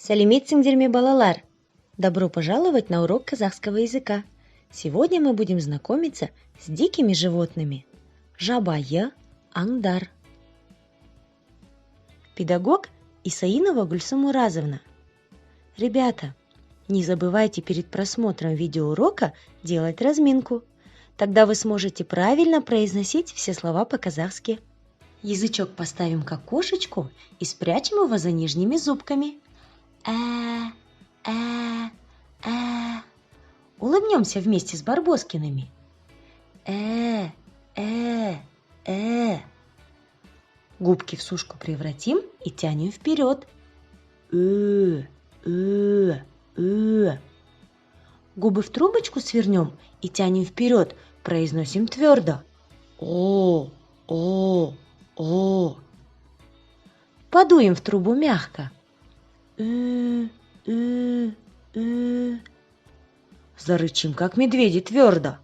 Сәлеметсіңдер ме, балалар? Добро пожаловать на урок казахского языка. Сегодня мы будем знакомиться с дикими животными. Жабайы, аңдар. Педагог Исаинова Гульсум Уразовна. Ребята, не забывайте перед просмотром видеоурока делать разминку. Тогда вы сможете правильно произносить все слова по-казахски. Язычок поставим к окошечку и спрячем его за нижними зубками. Улыбнемся вместе с Барбоскиными. Губки в сушку превратим и тянем вперед. Губы в трубочку свернем и тянем вперед, произносим твердо. Подуем в трубу мягко. Зарычим, как медведи, твердо.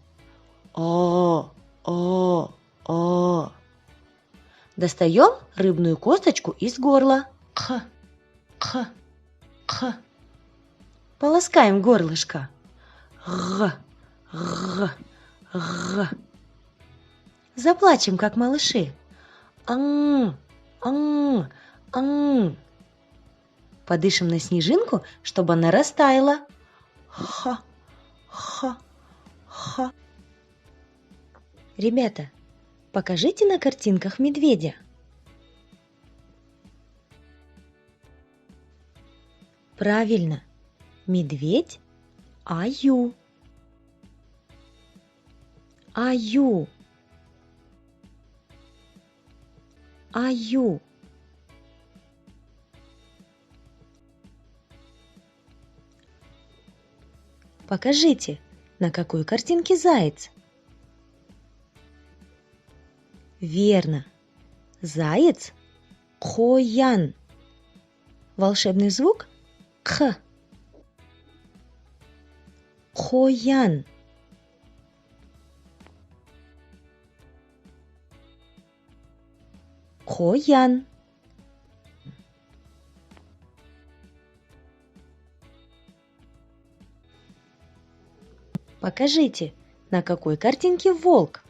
Достаем рыбную косточку из горла. Полоскаем горлышко. Заплачем, как малыши. Подышим на снежинку, чтобы она растаяла. Ребята, покажите на картинках медведя. Правильно, медведь Аю. Покажите, на какой картинке заяц? Верно. Заяц Қоян. Волшебный звук К. Қоян. Қоян. Покажите, на какой картинке волк?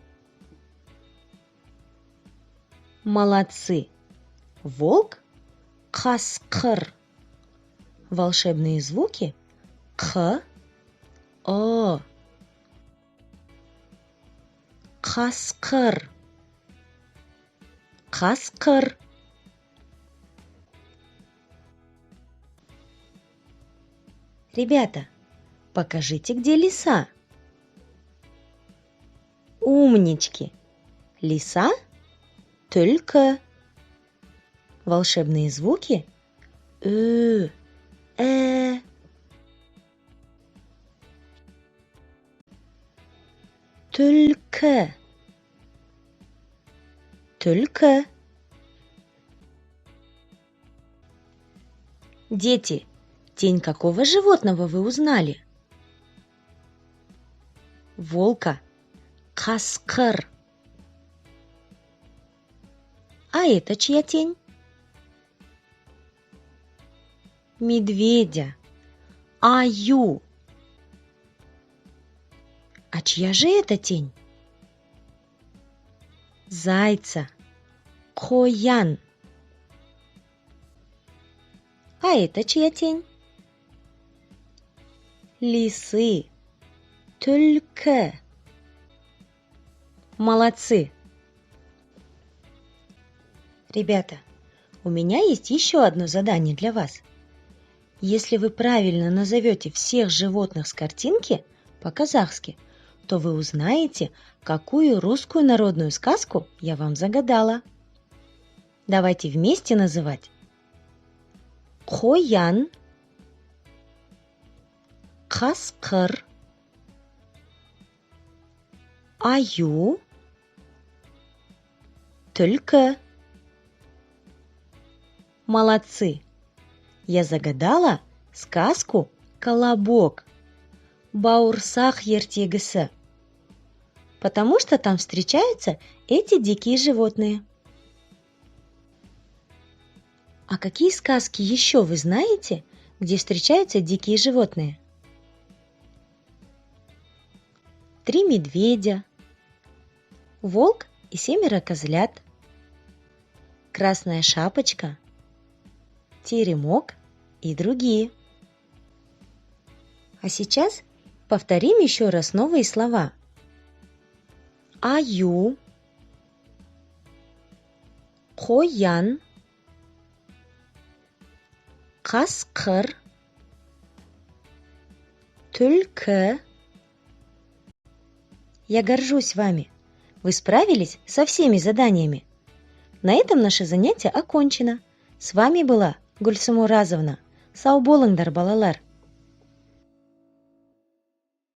Молодцы! Волк Қасқыр. Волшебные звуки К, О. Қасқыр. Қасқыр. Ребята, покажите, где лиса. Умнички! Лиса Түлкі. Волшебные звуки Түлкі. Түлкі. Дети, тень какого животного вы узнали? Волка. Қасқыр. А это чья тень? Медведя. Аю. А чья же это тень? Зайца. Қоян. А это чья тень? Лисы. Түлкі. Молодцы! Ребята, у меня есть еще одно задание для вас. Если вы правильно назовете всех животных с картинки по-казахски, то вы узнаете, какую русскую народную сказку я вам загадала. Давайте вместе называть. Қоян, Қасқыр, Аю, Түлкі. Молодцы! Я загадала сказку «Колобок» Бауырсақ ертегісі, потому что там встречаются эти дикие животные. А какие сказки еще вы знаете где встречаются дикие животные. 3 медведя, волк и 7 козлят, красная шапочка, теремок и другие. А сейчас повторим еще раз новые слова. Аю, қоян, қасқыр, түлкі. Я горжусь вами. Вы справились со всеми заданиями. На этом наше занятие окончено. С вами была Гульсум Уразовна. Сау болыңдар, балалар.